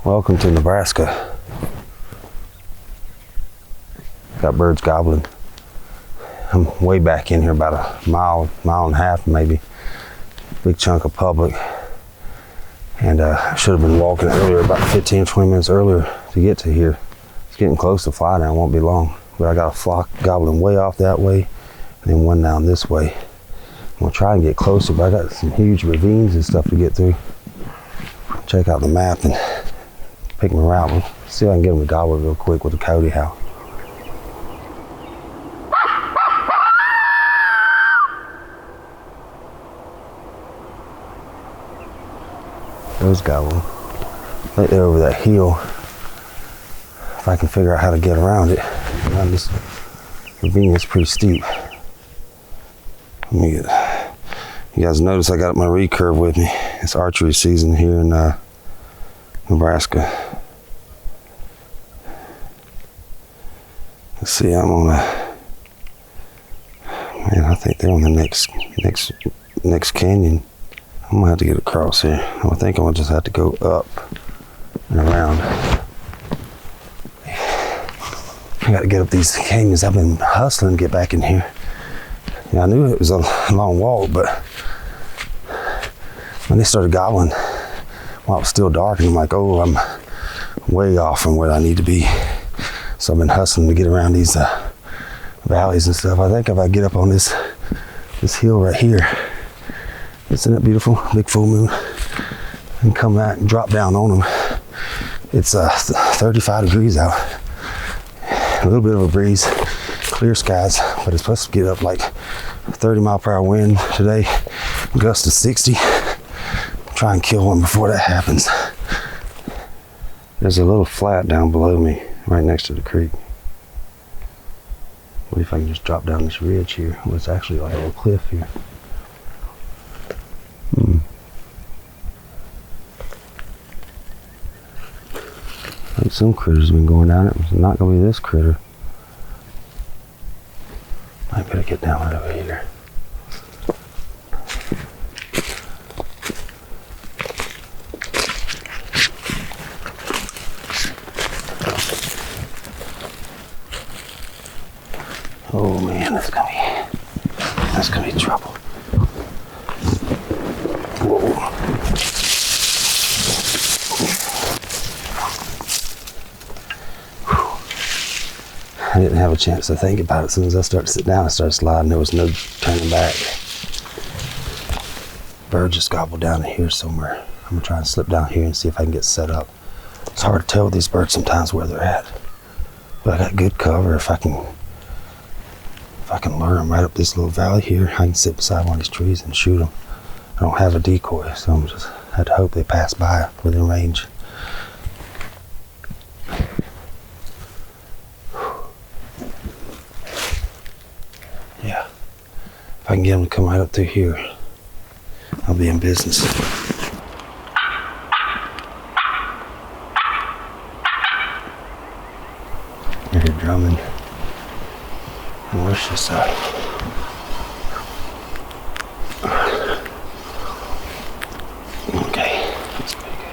Welcome to Nebraska. Got birds gobbling. I'm way back in here, about a mile and a half maybe. Big chunk of public. And I should have been walking earlier, about 15 or 20 minutes earlier to get to here. It's getting close to fly down, won't be long. But I got a flock gobbling way off that way, and then one down this way. I'm gonna try and get closer, but I got some huge ravines and stuff to get through. Check out the map and pick my route. We'll see if I can get them to gobble real quick with a coyote howl. Those gobbling. I think they're over that hill. If I can figure out how to get around it. This ravine is pretty steep. Let me get, you guys notice I got my recurve with me. It's archery season here in Nebraska. Let's see, I'm on man, I think they're on the next canyon. I'm gonna have to get across here. I think I'm gonna just have to go up and around. I gotta get up these canyons. I've been hustling to get back in here. Yeah, I knew it was a long walk, but when they started gobbling while it was still dark, and I'm like, oh, I'm way off from where I need to be. So I've been hustling to get around these valleys and stuff. I think if I get up on this hill right here, isn't it beautiful? Big full moon. And come back and drop down on them. It's 35 degrees out. A little bit of a breeze, clear skies, but it's supposed to get up like 30-mile-per-hour wind today, gust to 60. Try and kill one before that happens. There's a little flat down below me, right next to the creek. What if I can just drop down this ridge here? Well, it's actually like a little cliff here. I think some critters have been going down it. It's not going to be this critter. I better get down right over here. Oh man, that's gonna be trouble. Whoa. I didn't have a chance to think about it. As soon as I started to sit down, I started sliding. There was no turning back. Bird just gobbled down in here somewhere. I'm gonna try and slip down here and see if I can get set up. It's hard to tell with these birds sometimes where they're at. But I got good cover. If I can lure them right up this little valley here, I can sit beside one of these trees and shoot them. I don't have a decoy, so I'm just have to hope they pass by within range. Yeah, if I can get them to come right up through here, I'll be in business. I hear drumming. And where's this at? Okay, that's pretty good.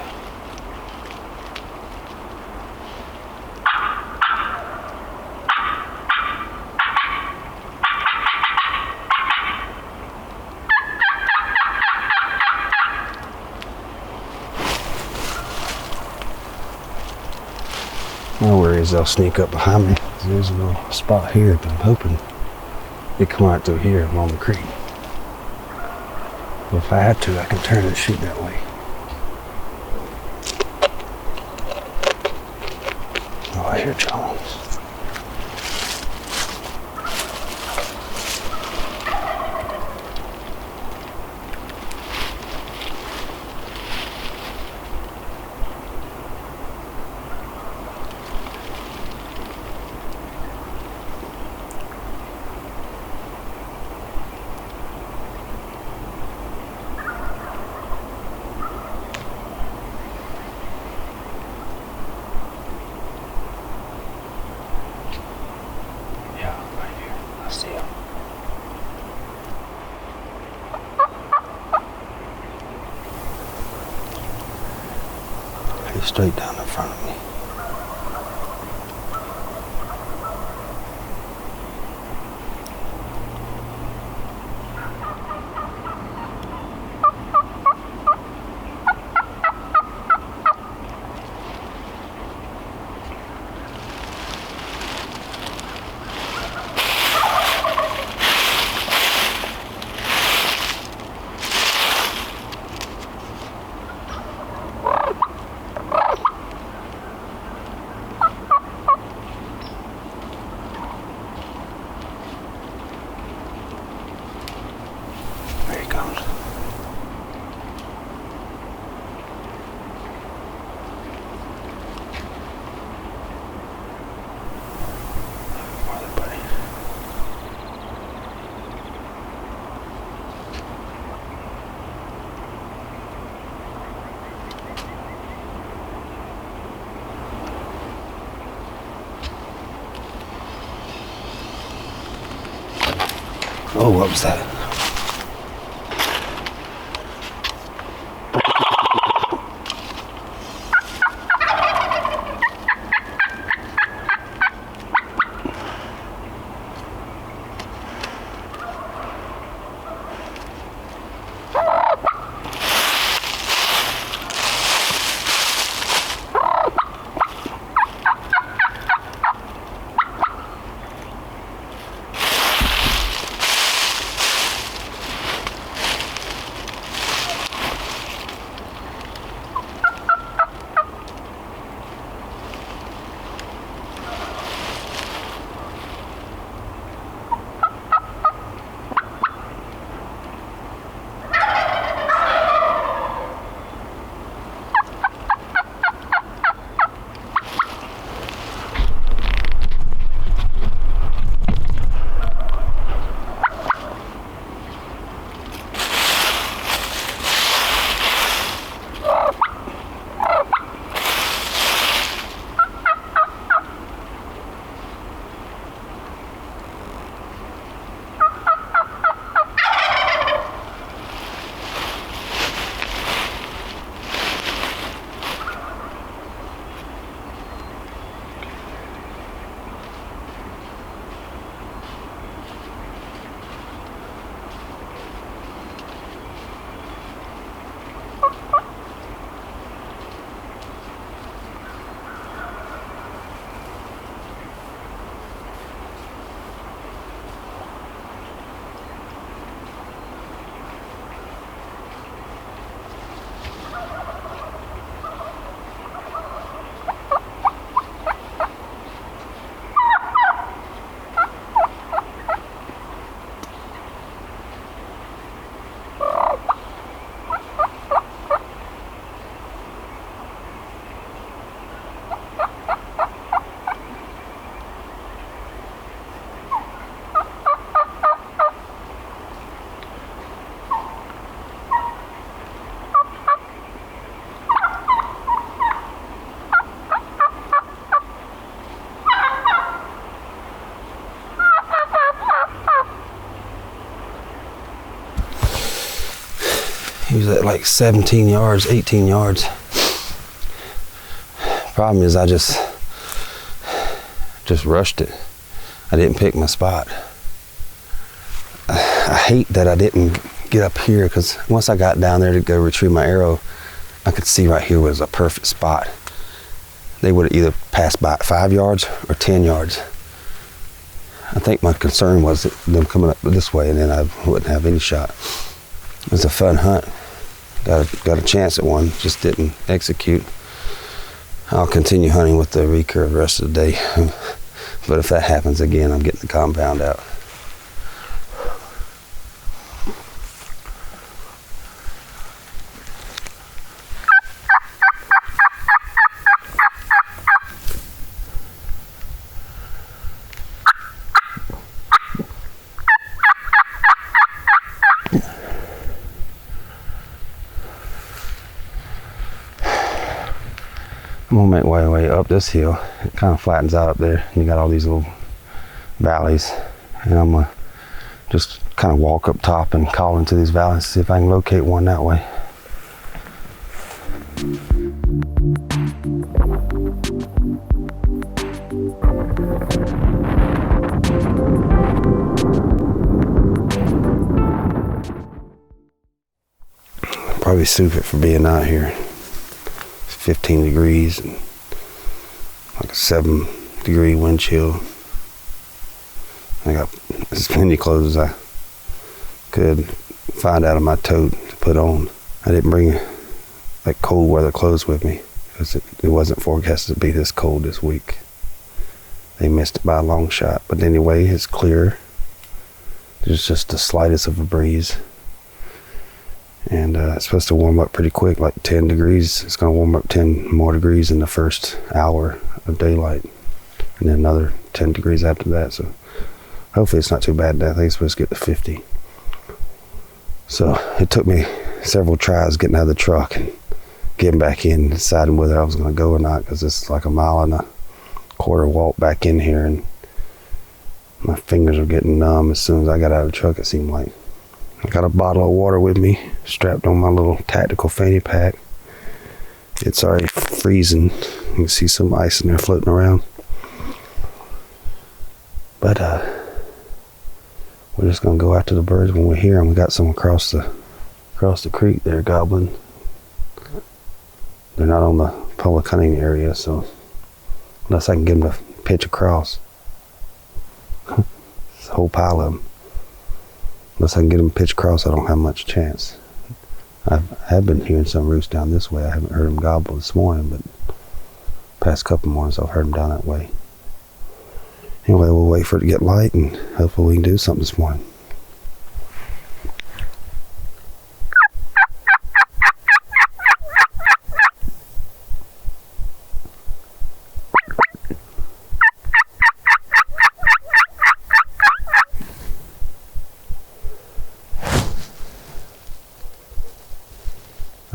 My worry is they'll sneak up behind me. There's a little spot here, but I'm hoping they come right through here along the creek. But if I had to, I can turn and shoot that way. Oh, I hear drones. He's straight down in front of me. There he comes. Farther, buddy. Oh, what was that? He was at like 17 yards, 18 yards. Problem is I just rushed it. I didn't pick my spot. I hate that I didn't get up here, because once I got down there to go retrieve my arrow, I could see right here was a perfect spot. They would have either passed by at 5 yards or 10 yards. I think my concern was them coming up this way, and then I wouldn't have any shot. It was a fun hunt. Got a chance at one, just didn't execute. I'll continue hunting with the recurve the rest of the day. But if that happens again, I'm getting the compound out. I'm gonna make my way up this hill. It kind of flattens out up there. You got all these little valleys, and I'm gonna just kind of walk up top and call into these valleys, see if I can locate one that way. Probably stupid for being out here. It's 15 degrees and like a 7-degree wind chill. I got as many clothes as I could find out of my tote to put on. I didn't bring like cold weather clothes with me because it wasn't forecasted to be this cold this week. They missed it by a long shot. But anyway, it's clear. There's just the slightest of a breeze. And it's supposed to warm up pretty quick, like 10 degrees. It's going to warm up 10 more degrees in the first hour of daylight. And then another 10 degrees after that. So hopefully it's not too bad. I think it's supposed to get to 50. So it took me several tries getting out of the truck and getting back in, deciding whether I was going to go or not, because it's like a 1.25 mile walk back in here. And my fingers are getting numb as soon as I got out of the truck, it seemed like. I got a bottle of water with me, strapped on my little tactical fanny pack. It's already freezing. You can see some ice in there floating around. But we're just gonna go after the birds when we hear them. We got some across the creek there gobbling. They're not on the public hunting area, so unless I can get them to pitch across. It's a whole pile of them. Unless I can get them pitched across, I don't have much chance. I have been hearing some roost down this way. I haven't heard them gobble this morning, but past couple mornings I've heard them down that way. Anyway, we'll wait for it to get light and hopefully we can do something this morning.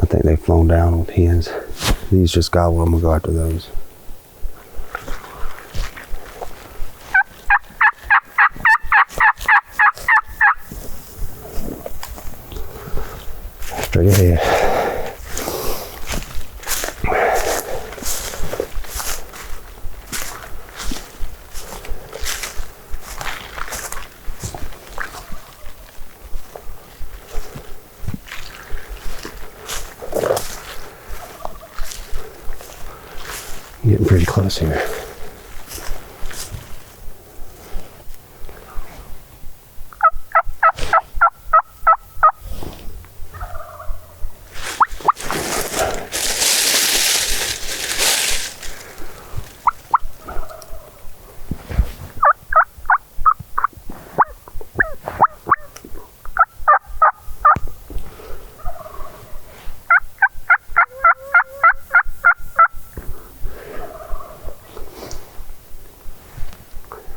I think they've flown down on hens. These just gobble them. We'll go after those. Straight ahead. Getting pretty close here.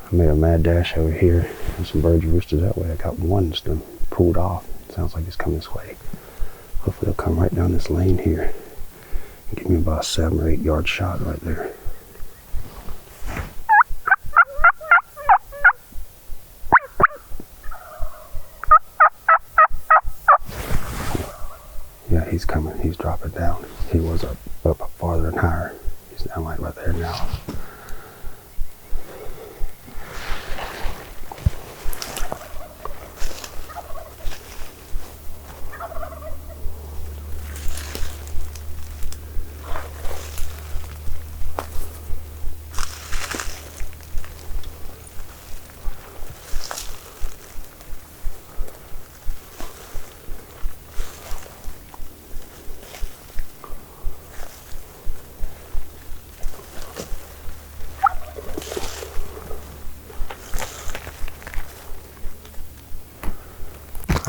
I made a mad dash over here. There's some birds roosted that way. I got one that's been pulled off. Sounds like it's coming this way. Hopefully it'll come right down this lane here and give me about a 7 or 8 yard shot right there. Yeah, he's coming. He's dropping down. He was up farther and higher. He's down like right there now.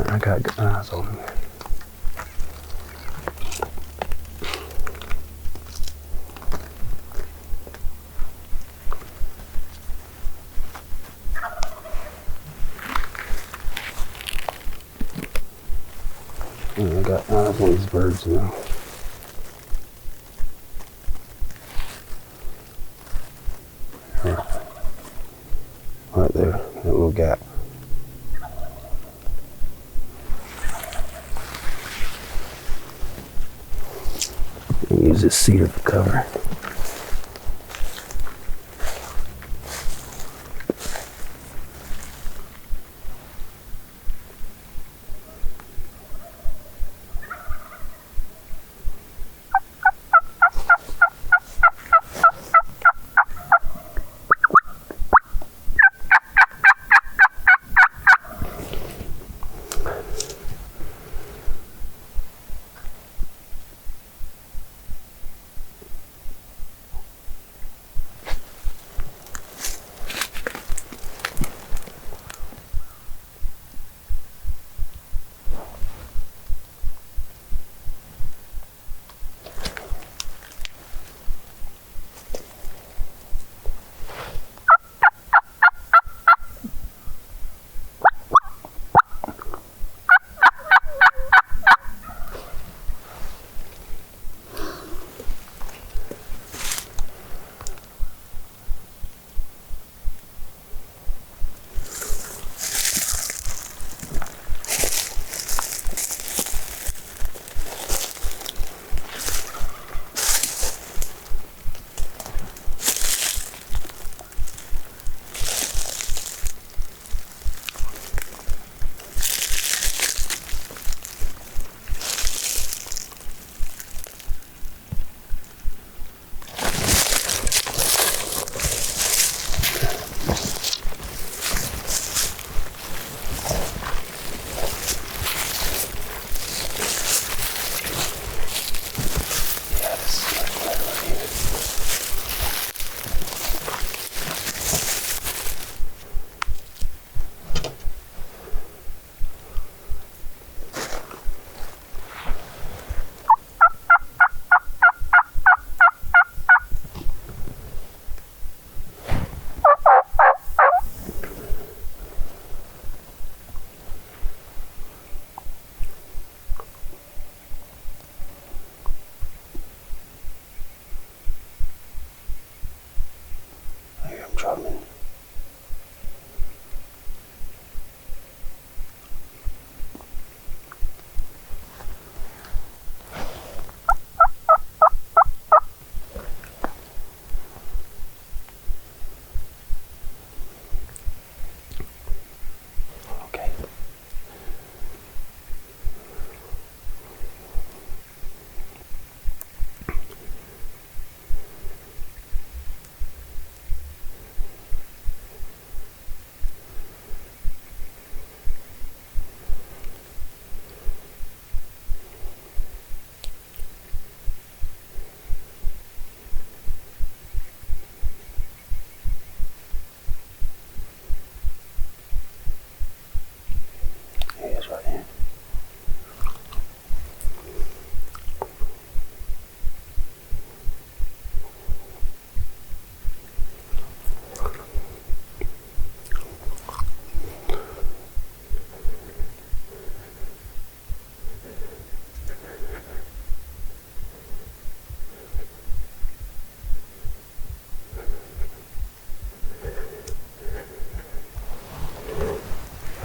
I got good eyes on him. I got eyes on these birds now. Right there, that little gap. Use this cedar for cover.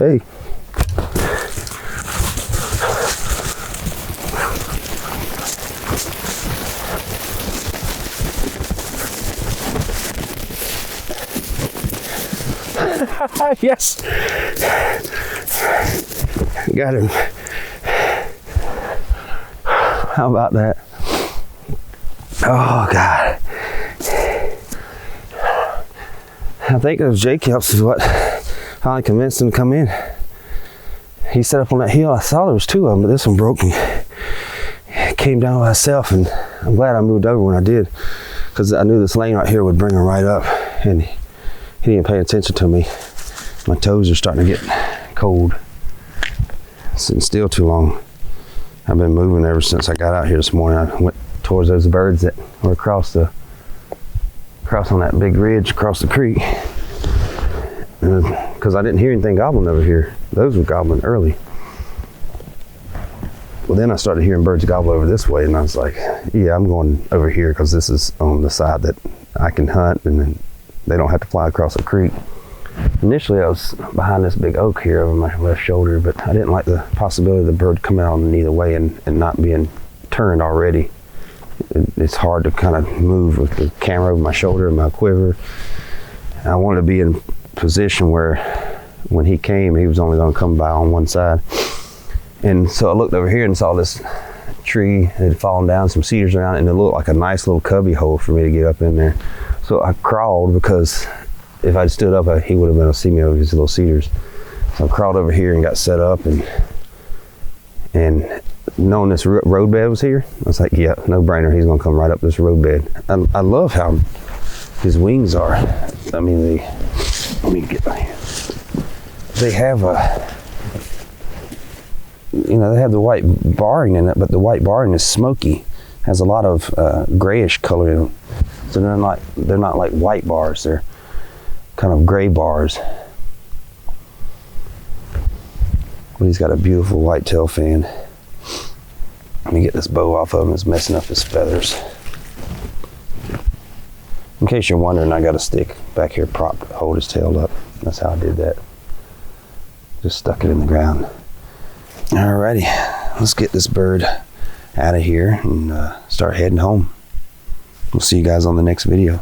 Hey. Yes. Got him. How about that? Oh God. I think those J-Kelps is what finally convinced him to come in. He set up on that hill. I saw there was two of them, but this one broke me. Came down by itself, and I'm glad I moved over when I did, because I knew this lane right here would bring him right up, and he didn't pay attention to me. My toes are starting to get cold. Sitting still too long. I've been moving ever since I got out here this morning. I went towards those birds that were across on that big ridge across the creek. Because I didn't hear anything gobbling over here. Those were gobbling early. Well, then I started hearing birds gobble over this way, and I was like, yeah, I'm going over here because this is on the side that I can hunt, and then they don't have to fly across the creek. Initially, I was behind this big oak here over my left shoulder, but I didn't like the possibility of the bird coming out on either way and not being turned already. It's hard to kind of move with the camera over my shoulder and my quiver. I wanted to be in position where when he came, he was only going to come by on one side. And so I looked over here and saw this tree that had fallen down, some cedars around it, and it looked like a nice little cubby hole for me to get up in there. So I crawled, because if I'd stood up, he would have been able to see me over these little cedars. So I crawled over here and got set up, and knowing this roadbed was here, I was like, yeah, no brainer, he's gonna come right up this roadbed. I love how his wings are. I mean, let me get my hand. They have they have the white barring in it, but the white barring is smoky. Has a lot of grayish color in them. So they're not like white bars. They're kind of gray bars. But he's got a beautiful white tail fan. Let me get this bow off of him. It's messing up his feathers. In case you're wondering, I got a stick back here propped to hold his tail up. That's how I did that. Just stuck it in the ground. Alrighty, let's get this bird out of here and start heading home. We'll see you guys on the next video.